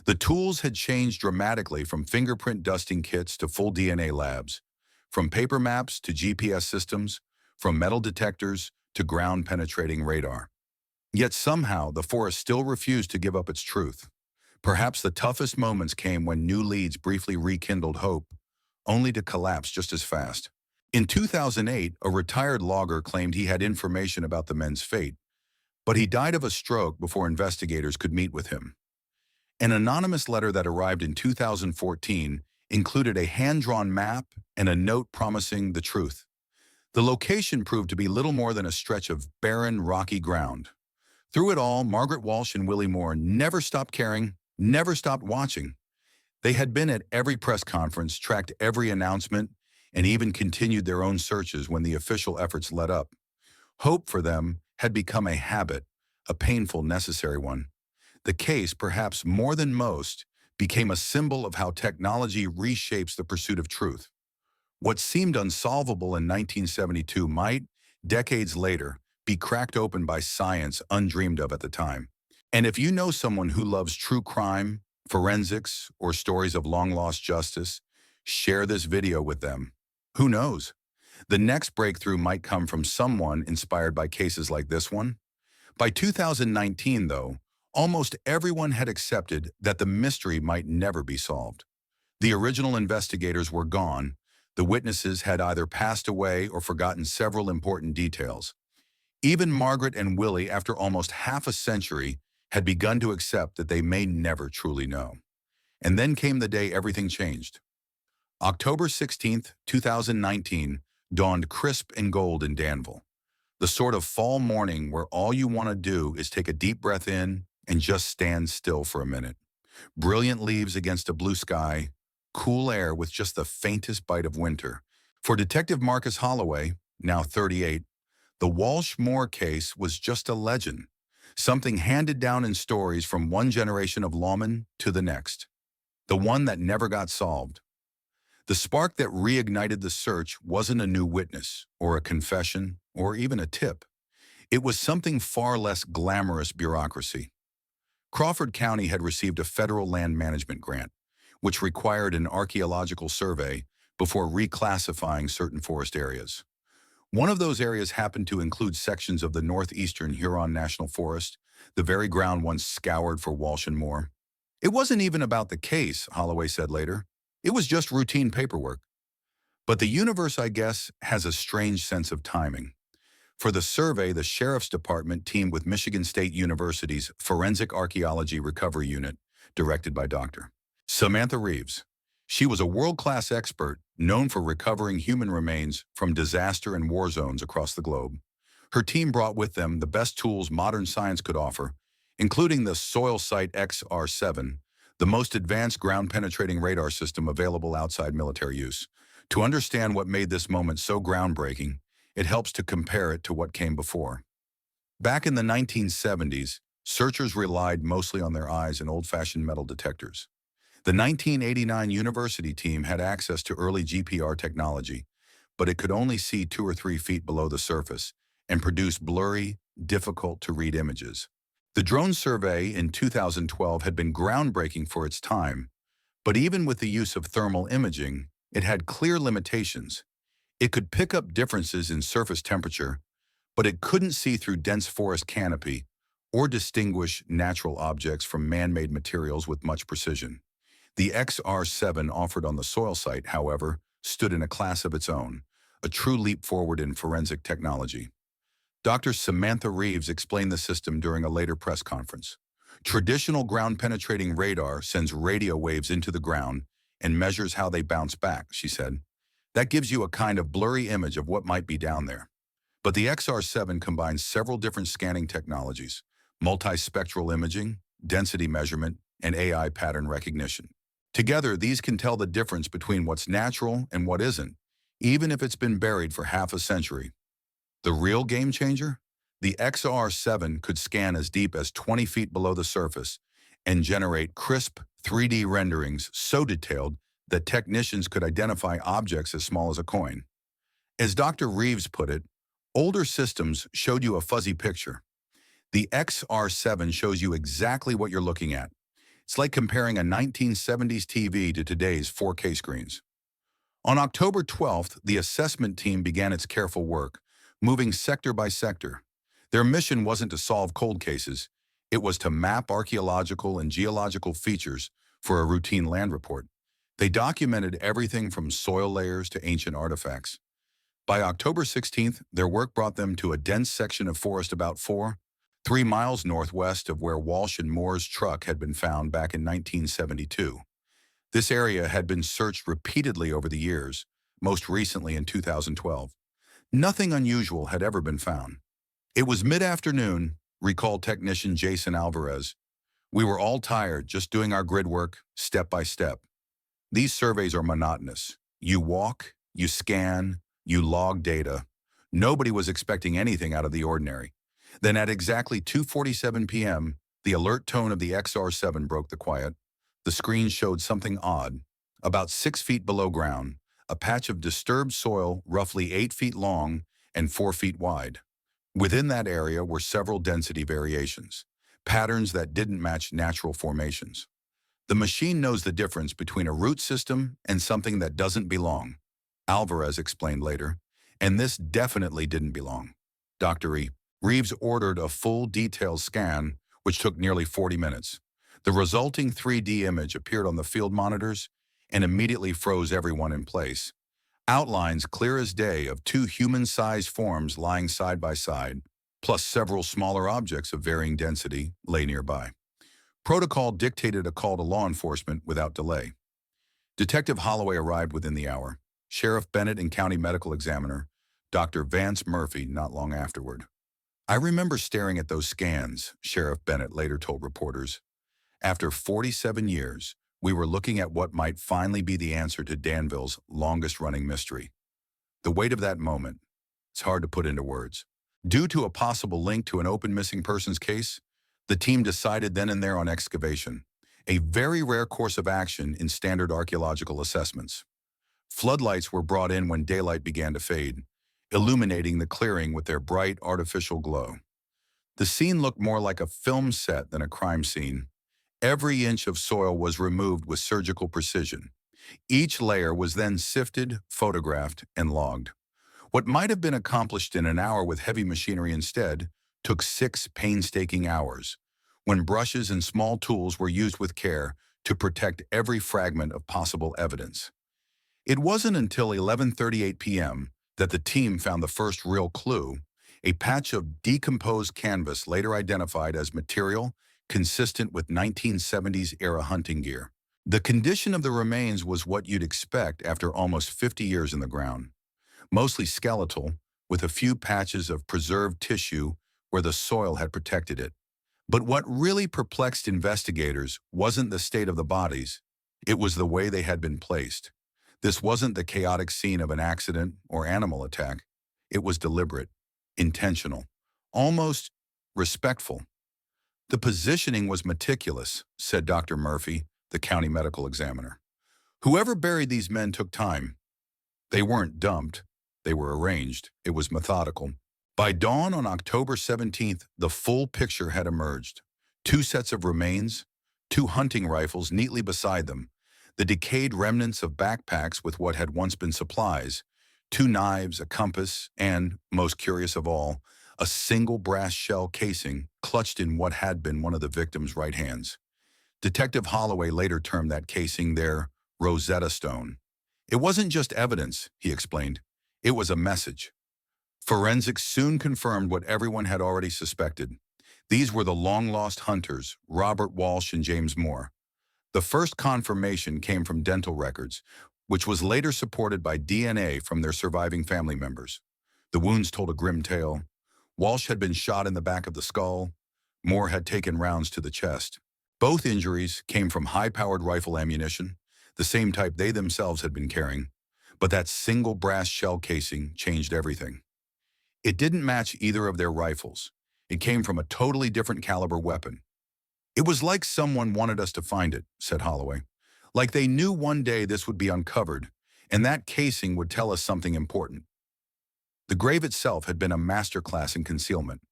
The tools had changed dramatically, from fingerprint dusting kits to full DNA labs, from paper maps to GPS systems, from metal detectors to ground-penetrating radar. Yet somehow, the forest still refused to give up its truth. Perhaps the toughest moments came when new leads briefly rekindled hope, only to collapse just as fast. In 2008, a retired logger claimed he had information about the men's fate, but he died of a stroke before investigators could meet with him. An anonymous letter that arrived in 2014 included a hand-drawn map and a note promising the truth. The location proved to be little more than a stretch of barren, rocky ground. Through it all, Margaret Walsh and Willie Moore never stopped caring, never stopped watching. They had been at every press conference, tracked every announcement, and even continued their own searches when the official efforts let up. Hope for them had become a habit, a painful, necessary one. The case, perhaps more than most, became a symbol of how technology reshapes the pursuit of truth. What seemed unsolvable in 1972 might, decades later, be cracked open by science undreamed of at the time. And if you know someone who loves true crime, forensics, or stories of long-lost justice, share this video with them. Who knows? The next breakthrough might come from someone inspired by cases like this one. By 2019, though, almost everyone had accepted that the mystery might never be solved. The original investigators were gone. The witnesses had either passed away or forgotten several important details. Even Margaret and Willie, after almost half a century, had begun to accept that they may never truly know. And then came the day everything changed. October 16th, 2019, dawned crisp and gold in Danville. The sort of fall morning where all you want to do is take a deep breath in and just stand still for a minute. Brilliant leaves against a blue sky, cool air with just the faintest bite of winter. For Detective Marcus Holloway, now 38, the Walsh-Moore case was just a legend, something handed down in stories from one generation of lawmen to the next, the one that never got solved. The spark that reignited the search wasn't a new witness, or a confession, or even a tip. It was something far less glamorous: bureaucracy. Crawford County had received a federal land management grant, which required an archaeological survey before reclassifying certain forest areas. One of those areas happened to include sections of the northeastern Huron National Forest, the very ground once scoured for Walsh and Moore. It wasn't even about the case, Holloway said later. It was just routine paperwork. But the universe, I guess, has a strange sense of timing. For the survey, the Sheriff's Department teamed with Michigan State University's Forensic Archaeology Recovery Unit, directed by Dr. Samantha Reeves. She was a world-class expert known for recovering human remains from disaster and war zones across the globe. Her team brought with them the best tools modern science could offer, including the Soil Site XR7, the most advanced ground-penetrating radar system available outside military use. To understand what made this moment so groundbreaking, it helps to compare it to what came before. Back in the 1970s, searchers relied mostly on their eyes and old-fashioned metal detectors. The 1989 university team had access to early GPR technology, but it could only see 2 or 3 feet below the surface and produce blurry, difficult-to-read images. The drone survey in 2012 had been groundbreaking for its time, but even with the use of thermal imaging, it had clear limitations. It could pick up differences in surface temperature, but it couldn't see through dense forest canopy or distinguish natural objects from man-made materials with much precision. The XR7 offered on the soil site, however, stood in a class of its own, a true leap forward in forensic technology. Dr. Samantha Reeves explained the system during a later press conference. Traditional ground-penetrating radar sends radio waves into the ground and measures how they bounce back, she said. That gives you a kind of blurry image of what might be down there. But the XR7 combines several different scanning technologies: multispectral imaging, density measurement, and AI pattern recognition. Together, these can tell the difference between what's natural and what isn't, even if it's been buried for half a century. The real game changer? The XR7 could scan as deep as 20 feet below the surface and generate crisp 3D renderings so detailed that technicians could identify objects as small as a coin. As Dr. Reeves put it, older systems showed you a fuzzy picture. The XR7 shows you exactly what you're looking at. It's like comparing a 1970s TV to today's 4K screens. On October 12th, the assessment team began its careful work, moving sector by sector. Their mission wasn't to solve cold cases. It was to map archaeological and geological features for a routine land report. They documented everything from soil layers to ancient artifacts. By October 16th, their work brought them to a dense section of forest about 3 miles northwest of where Walsh and Moore's truck had been found back in 1972. This area had been searched repeatedly over the years, most recently in 2012. Nothing unusual had ever been found. It was mid-afternoon, recalled technician Jason Alvarez. "We were all tired, just doing our grid work, step by step." These surveys are monotonous. You walk, you scan, you log data. Nobody was expecting anything out of the ordinary. Then at exactly 2:47 p.m., the alert tone of the XR7 broke the quiet. The screen showed something odd. About 6 feet below ground, a patch of disturbed soil roughly 8 feet long and 4 feet wide. Within that area were several density variations, patterns that didn't match natural formations. "The machine knows the difference between a root system and something that doesn't belong," Alvarez explained later, "and this definitely didn't belong." Dr. Reeves ordered a full detailed scan, which took nearly 40 minutes. The resulting 3D image appeared on the field monitors and immediately froze everyone in place. Outlines clear as day of two human-sized forms lying side by side, plus several smaller objects of varying density lay nearby. Protocol dictated a call to law enforcement without delay. Detective Holloway arrived within the hour. Sheriff Bennett and County Medical Examiner, Dr. Vance Murphy, not long afterward. "I remember staring at those scans," Sheriff Bennett later told reporters. "After 47 years, we were looking at what might finally be the answer to Danville's longest-running mystery. The weight of that moment, it's hard to put into words. Due to a possible link to an open missing persons case, the team decided then and there on excavation, a very rare course of action in standard archaeological assessments. Floodlights were brought in when daylight began to fade, illuminating the clearing with their bright artificial glow. The scene looked more like a film set than a crime scene. Every inch of soil was removed with surgical precision. Each layer was then sifted, photographed, and logged. What might have been accomplished in an hour with heavy machinery instead took 6 painstaking hours, when brushes and small tools were used with care to protect every fragment of possible evidence. It wasn't until 11:38 p.m. that the team found the first real clue, a patch of decomposed canvas later identified as material consistent with 1970s-era hunting gear. The condition of the remains was what you'd expect after almost 50 years in the ground, mostly skeletal, with a few patches of preserved tissue where the soil had protected it. But what really perplexed investigators wasn't the state of the bodies, it was the way they had been placed. This wasn't the chaotic scene of an accident or animal attack. It was deliberate, intentional, almost respectful. "The positioning was meticulous," said Dr. Murphy, the county medical examiner. "Whoever buried these men took time. They weren't dumped. They were arranged. It was methodical." By dawn on October 17th, the full picture had emerged. 2 sets of remains, 2 hunting rifles neatly beside them, the decayed remnants of backpacks with what had once been supplies, 2 knives, a compass, and, most curious of all, a single brass shell casing clutched in what had been one of the victim's right hands. Detective Holloway later termed that casing their Rosetta Stone. "It wasn't just evidence," he explained. "It was a message." Forensics soon confirmed what everyone had already suspected. These were the long-lost hunters, Robert Walsh and James Moore. The first confirmation came from dental records, which was later supported by DNA from their surviving family members. The wounds told a grim tale. Walsh had been shot in the back of the skull. Moore had taken rounds to the chest. Both injuries came from high-powered rifle ammunition, the same type they themselves had been carrying. But that single brass shell casing changed everything. It didn't match either of their rifles. It came from a totally different caliber weapon. "It was like someone wanted us to find it," said Holloway. "Like they knew one day this would be uncovered, and that casing would tell us something important." The grave itself had been a masterclass in concealment.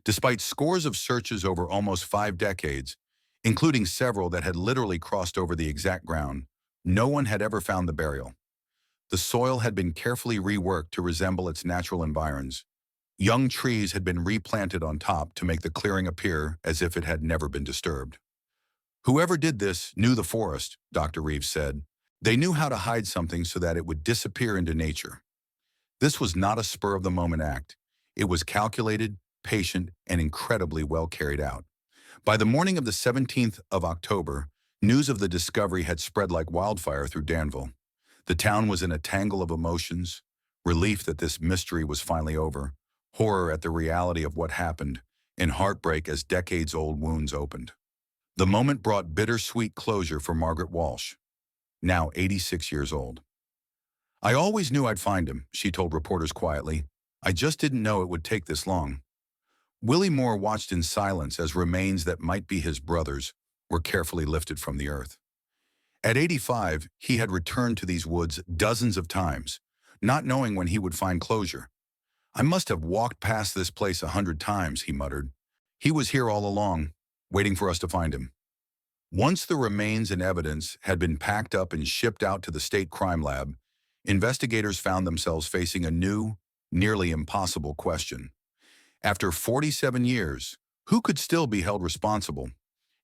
Despite scores of searches over almost 5 decades, including several that had literally crossed over the exact ground, no one had ever found the burial. The soil had been carefully reworked to resemble its natural environs. Young trees had been replanted on top to make the clearing appear as if it had never been disturbed. "Whoever did this knew the forest," Dr. Reeves said. "They knew how to hide something so that it would disappear into nature." This was not a spur-of-the-moment act. It was calculated, patient, and incredibly well carried out. By the morning of the 17th of October, news of the discovery had spread like wildfire through Danville. The town was in a tangle of emotions: relief that this mystery was finally over, horror at the reality of what happened, in heartbreak as decades-old wounds opened. The moment brought bittersweet closure for Margaret Walsh, now 86 years old. "I always knew I'd find him," she told reporters quietly. "I just didn't know it would take this long." Willie Moore watched in silence as remains that might be his brothers were carefully lifted from the earth. At 85, he had returned to these woods dozens of times, not knowing when he would find closure. "I must have walked past this place 100 times," he muttered. "He was here all along, waiting for us to find him." Once the remains and evidence had been packed up and shipped out to the state crime lab, investigators found themselves facing a new, nearly impossible question. After 47 years, who could still be held responsible?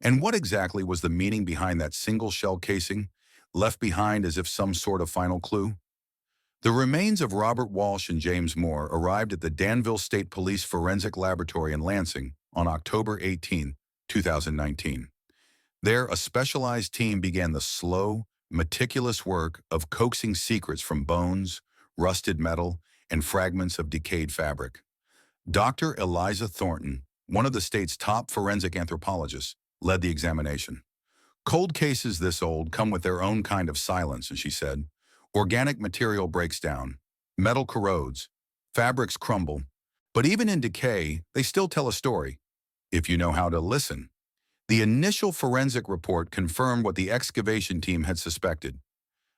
And what exactly was the meaning behind that single shell casing, left behind as if some sort of final clue? The remains of Robert Walsh and James Moore arrived at the Danville State Police Forensic Laboratory in Lansing on October 18, 2019. There, a specialized team began the slow, meticulous work of coaxing secrets from bones, rusted metal, and fragments of decayed fabric. Dr. Eliza Thornton, one of the state's top forensic anthropologists, led the examination. "Cold cases this old come with their own kind of silence," she said. "Organic material breaks down, metal corrodes, fabrics crumble, but even in decay, they still tell a story, if you know how to listen." The initial forensic report confirmed what the excavation team had suspected.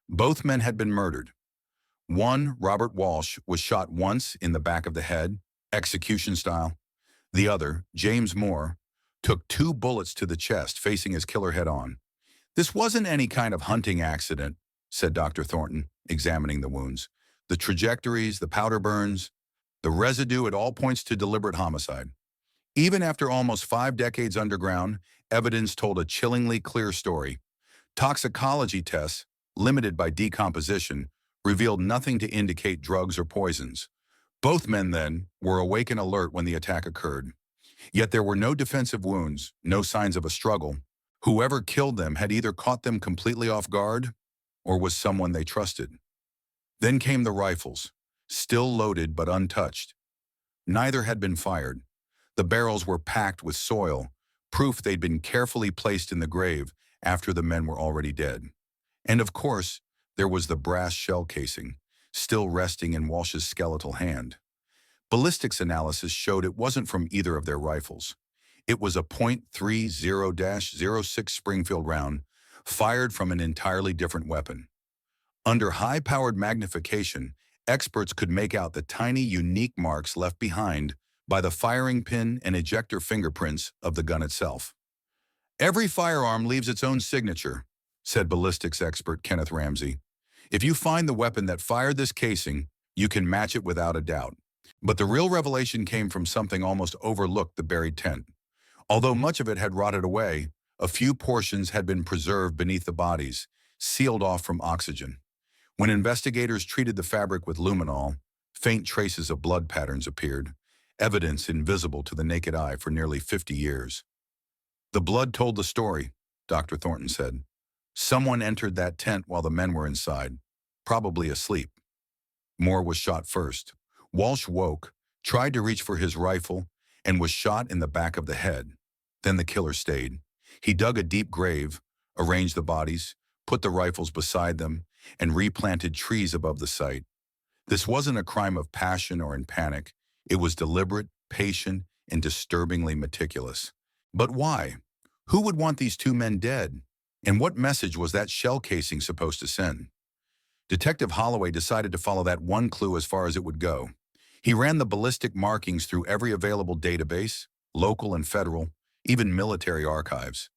Both men had been murdered. One, Robert Walsh, was shot once in the back of the head, execution style. The other, James Moore, took 2 bullets to the chest, facing his killer head-on. "This wasn't any kind of hunting accident," said Dr. Thornton, examining the wounds. "The trajectories, the powder burns, the residue, it all points to deliberate homicide." Even after almost 5 decades underground, evidence told a chillingly clear story. Toxicology tests, limited by decomposition, revealed nothing to indicate drugs or poisons. Both men, then, were awake and alert when the attack occurred. Yet there were no defensive wounds, no signs of a struggle. Whoever killed them had either caught them completely off guard or was someone they trusted. Then came the rifles, still loaded but untouched. Neither had been fired. The barrels were packed with soil, proof they'd been carefully placed in the grave after the men were already dead. And of course, there was the brass shell casing, still resting in Walsh's skeletal hand. Ballistics analysis showed it wasn't from either of their rifles. It was a .30-06 Springfield round, fired from an entirely different weapon. Under high-powered magnification, experts could make out the tiny, unique marks left behind by the firing pin and ejector fingerprints of the gun itself. "Every firearm leaves its own signature," said ballistics expert Kenneth Ramsey. "If you find the weapon that fired this casing, you can match it without a doubt." But the real revelation came from something almost overlooked: the buried tent. Although much of it had rotted away, a few portions had been preserved beneath the bodies, sealed off from oxygen. When investigators treated the fabric with luminol, faint traces of blood patterns appeared, evidence invisible to the naked eye for nearly 50 years. "The blood told the story," Dr. Thornton said. "Someone entered that tent while the men were inside, probably asleep." Moore was shot first. Walsh woke, tried to reach for his rifle, and was shot in the back of the head. Then the killer stayed. He dug a deep grave, arranged the bodies, put the rifles beside them, and replanted trees above the site. This wasn't a crime of passion or in panic. It was deliberate, patient, and disturbingly meticulous. But why? Who would want these 2 men dead? And what message was that shell casing supposed to send? Detective Holloway decided to follow that one clue as far as it would go. He ran the ballistic markings through every available database, local and federal, even military archives.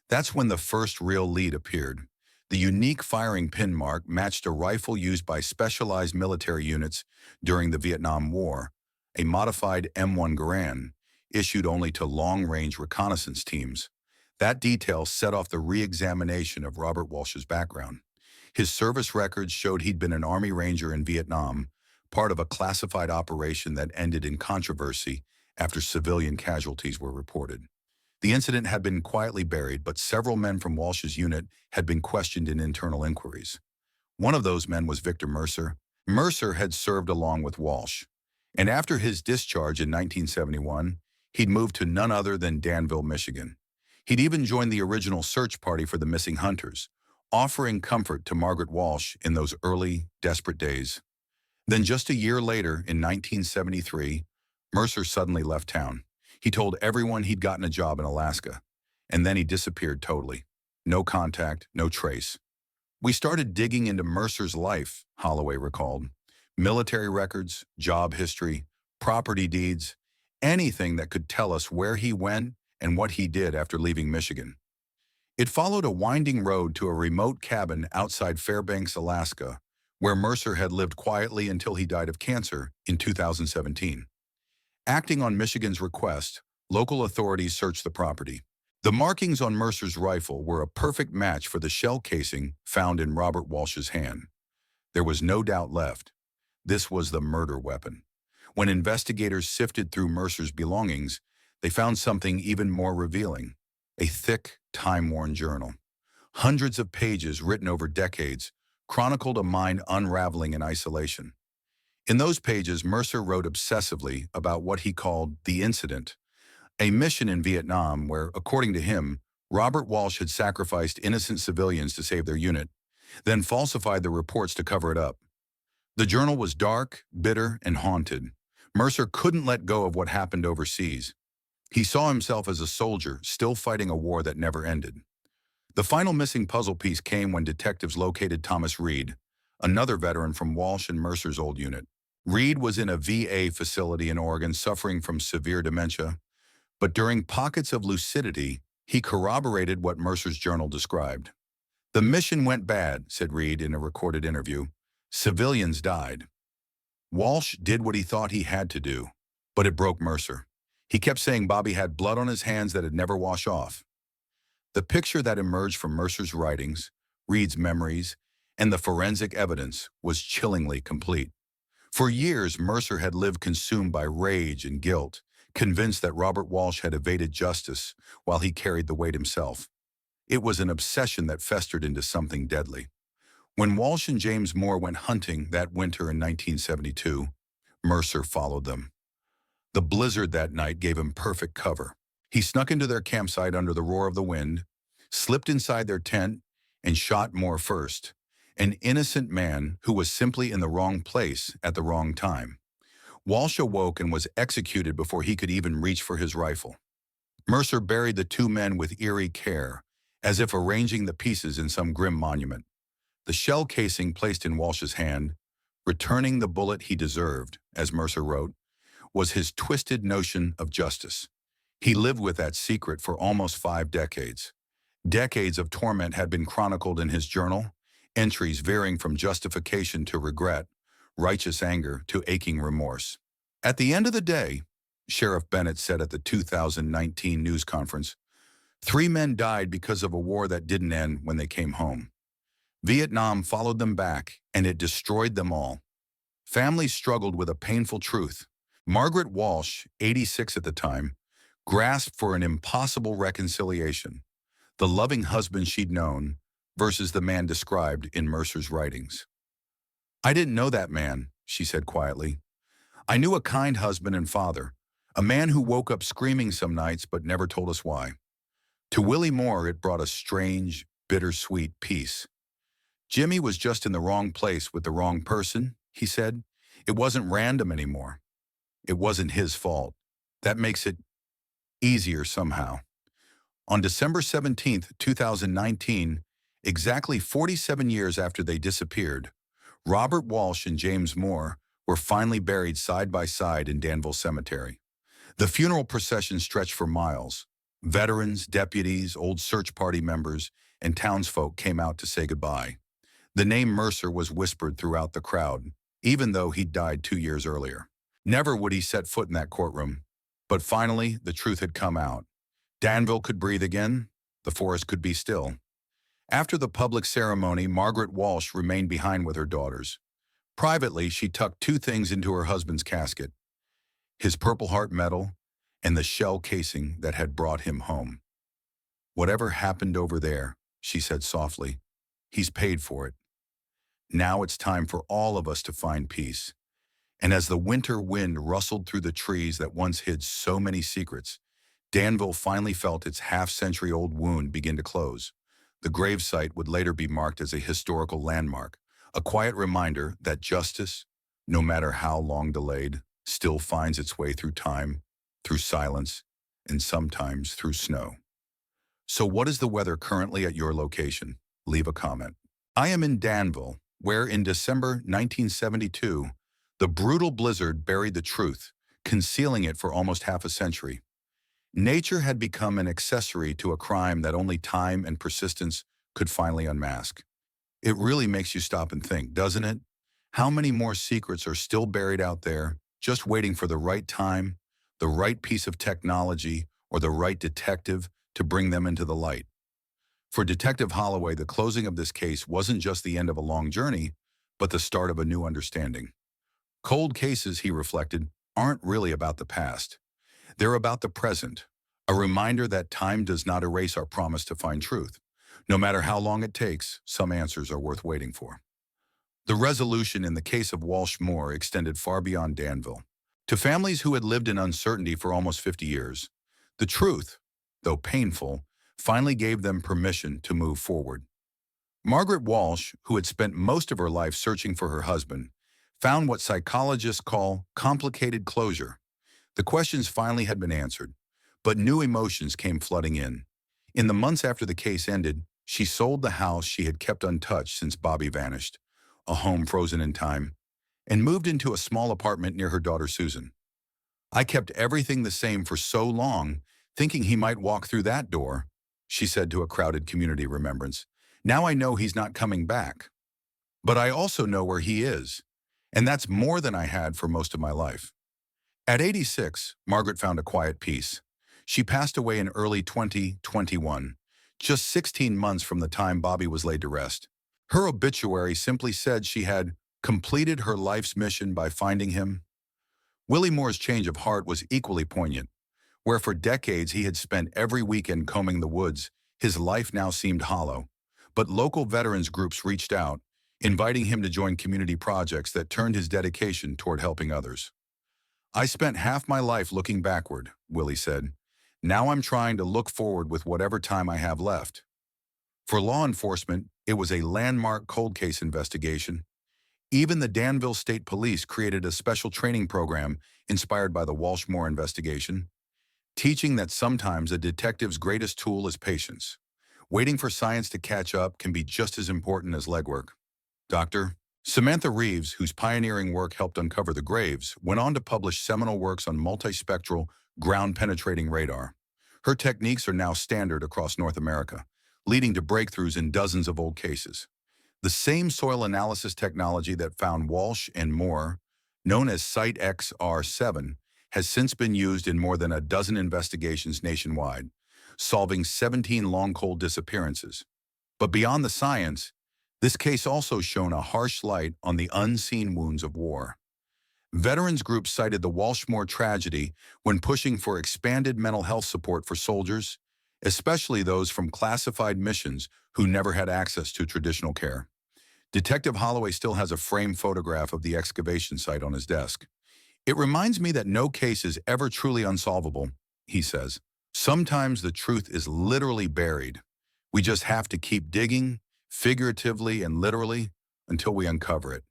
That's when the first real lead appeared. The unique firing pin mark matched a rifle used by specialized military units during the Vietnam War, a modified M1 Garand, issued only to long-range reconnaissance teams. That detail set off the re-examination of Robert Walsh's background. His service records showed he'd been an Army Ranger in Vietnam, part of a classified operation that ended in controversy after civilian casualties were reported. The incident had been quietly buried, but several men from Walsh's unit had been questioned in internal inquiries. One of those men was Victor Mercer. Mercer had served along with Walsh, and after his discharge in 1971, He'd moved to none other than Danville, Michigan. He'd even joined the original search party for the missing hunters, offering comfort to Margaret Walsh in those early, desperate days. Then just a year later, in 1973, Mercer suddenly left town. He told everyone he'd gotten a job in Alaska, and then he disappeared totally. No contact, no trace. We started digging into Mercer's life, Holloway recalled. Military records, job history, property deeds, anything that could tell us where he went and what he did after leaving Michigan. It followed a winding road to a remote cabin outside Fairbanks, Alaska, where Mercer had lived quietly until he died of cancer in 2017. Acting on Michigan's request, local authorities searched the property. The markings on Mercer's rifle were a perfect match for the shell casing found in Robert Walsh's hand. There was no doubt left. This was the murder weapon. When investigators sifted through Mercer's belongings, they found something even more revealing: a thick, time-worn journal. Hundreds of pages written over decades chronicled a mind unraveling in isolation. In those pages, Mercer wrote obsessively about what he called the incident, a mission in Vietnam where, according to him, Robert Walsh had sacrificed innocent civilians to save their unit, then falsified the reports to cover it up. The journal was dark, bitter, and haunted. Mercer couldn't let go of what happened overseas. He saw himself as a soldier, still fighting a war that never ended. The final missing puzzle piece came when detectives located Thomas Reed, another veteran from Walsh and Mercer's old unit. Reed was in a VA facility in Oregon suffering from severe dementia, but during pockets of lucidity, he corroborated what Mercer's journal described. "The mission went bad," said Reed in a recorded interview. "Civilians died. Walsh did what he thought he had to do, but it broke Mercer. He kept saying Bobby had blood on his hands that'd never wash off." The picture that emerged from Mercer's writings, Reed's memories, and the forensic evidence was chillingly complete. For years, Mercer had lived consumed by rage and guilt, convinced that Robert Walsh had evaded justice while he carried the weight himself. It was an obsession that festered into something deadly. When Walsh and James Moore went hunting that winter in 1972, Mercer followed them. The blizzard that night gave him perfect cover. He snuck into their campsite under the roar of the wind, slipped inside their tent, and shot Moore first, an innocent man who was simply in the wrong place at the wrong time. Walsh awoke and was executed before he could even reach for his rifle. Mercer buried the two men with eerie care, as if arranging the pieces in some grim monument. The shell casing placed in Walsh's hand, returning the bullet he deserved, as Mercer wrote, was his twisted notion of justice. He lived with that secret for almost 5 decades. Decades of torment had been chronicled in his journal, entries varying from justification to regret, righteous anger to aching remorse. At the end of the day, Sheriff Bennett said at the 2019 news conference, 3 men died because of a war that didn't end when they came home. Vietnam followed them back, and it destroyed them all. Families struggled with a painful truth. Margaret Walsh, 86 at the time, grasped for an impossible reconciliation: the loving husband she'd known versus the man described in Mercer's writings. "I didn't know that man," she said quietly. "I knew a kind husband and father, a man who woke up screaming some nights but never told us why." To Willie Moore, it brought a strange, bittersweet peace. "Jimmy was just in the wrong place with the wrong person," he said. "It wasn't random anymore. It wasn't his fault. That makes it easier somehow." On December 17, 2019, exactly 47 years after they disappeared, Robert Walsh and James Moore were finally buried side by side in Danville Cemetery. The funeral procession stretched for miles. Veterans, deputies, old search party members, and townsfolk came out to say goodbye. The name Mercer was whispered throughout the crowd, even though he'd died 2 years earlier. Never would he set foot in that courtroom. But finally, the truth had come out. Danville could breathe again. The forest could be still. After the public ceremony, Margaret Walsh remained behind with her daughters. Privately, she tucked 2 things into her husband's casket: his Purple Heart medal and the shell casing that had brought him home. "Whatever happened over there," she said softly, "he's paid for it. Now it's time for all of us to find peace. And as the winter wind rustled through the trees that once hid so many secrets, Danville finally felt its half-century-old wound begin to close. The gravesite would later be marked as a historical landmark, a quiet reminder that justice, no matter how long delayed, still finds its way through time, through silence, and sometimes through snow. So what is the weather currently at your location? Leave a comment. I am in Danville, where in December 1972, the brutal blizzard buried the truth, concealing it for almost half a century. Nature had become an accessory to a crime that only time and persistence could finally unmask. It really makes you stop and think, doesn't it? How many more secrets are still buried out there, just waiting for the right time, the right piece of technology, or the right detective to bring them into the light? For Detective Holloway, the closing of this case wasn't just the end of a long journey, but the start of a new understanding. Cold cases, he reflected, aren't really about the past. They're about the present, a reminder that time does not erase our promise to find truth. No matter how long it takes, some answers are worth waiting for. The resolution in the case of Walsh-Moore extended far beyond Danville. To families who had lived in uncertainty for almost 50 years, the truth, though painful, finally gave them permission to move forward. Margaret Walsh, who had spent most of her life searching for her husband, found what psychologists call complicated closure. The questions finally had been answered, but new emotions came flooding in. In the months after the case ended, she sold the house she had kept untouched since Bobby vanished, a home frozen in time, and moved into a small apartment near her daughter Susan. "I kept everything the same for so long, thinking he might walk through that door," she said to a crowded community remembrance. "Now I know he's not coming back. But I also know where he is, and that's more than I had for most of my life." At 86, Margaret found a quiet peace. She passed away in early 2021, just 16 months from the time Bobby was laid to rest. Her obituary simply said she had completed her life's mission by finding him. Willie Moore's change of heart was equally poignant. Where for decades he had spent every weekend combing the woods, his life now seemed hollow. But local veterans groups reached out, inviting him to join community projects that turned his dedication toward helping others. "I spent half my life looking backward," Willie said. "Now I'm trying to look forward with whatever time I have left." For law enforcement, it was a landmark cold case investigation. Even the Danville State Police created a special training program inspired by the Walsh-Moore investigation, teaching that sometimes a detective's greatest tool is patience. Waiting for science to catch up can be just as important as legwork. Dr. Samantha Reeves, whose pioneering work helped uncover the graves, went on to publish seminal works on multispectral, ground-penetrating radar. Her techniques are now standard across North America, leading to breakthroughs in dozens of old cases. The same soil analysis technology that found Walsh and Moore, known as Site XR7, has since been used in more than a dozen investigations nationwide, solving 17 long-cold disappearances. But beyond the science, this case also shone a harsh light on the unseen wounds of war. Veterans groups cited the Walsh-Moore tragedy when pushing for expanded mental health support for soldiers, especially those from classified missions who never had access to traditional care. Detective Holloway still has a framed photograph of the excavation site on his desk. "It reminds me that no case is ever truly unsolvable," he says. "Sometimes the truth is literally buried. We just have to keep digging, figuratively and literally, until we uncover it."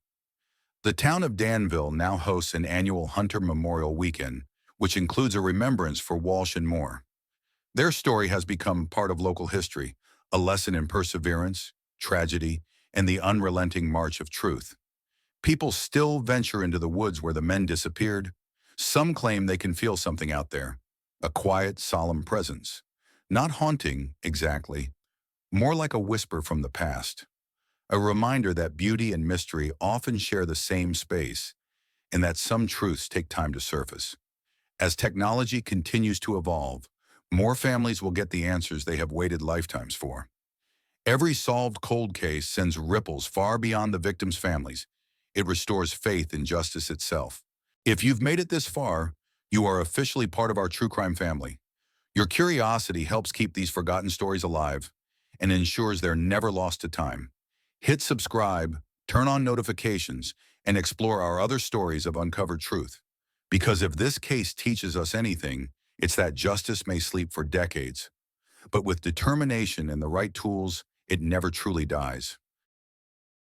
The town of Danville now hosts an annual Hunter Memorial Weekend, which includes a remembrance for Walsh and Moore. Their story has become part of local history, a lesson in perseverance, tragedy, and the unrelenting march of truth. People still venture into the woods where the men disappeared. Some claim they can feel something out there, a quiet, solemn presence. Not haunting, exactly, more like a whisper from the past. A reminder that beauty and mystery often share the same space, and that some truths take time to surface. As technology continues to evolve, more families will get the answers they have waited lifetimes for. Every solved cold case sends ripples far beyond the victims' families. It restores faith in justice itself. If you've made it this far, you are officially part of our true crime family. Your curiosity helps keep these forgotten stories alive and ensures they're never lost to time. Hit subscribe, turn on notifications, and explore our other stories of uncovered truth. Because if this case teaches us anything, it's that justice may sleep for decades, but with determination and the right tools, it never truly dies.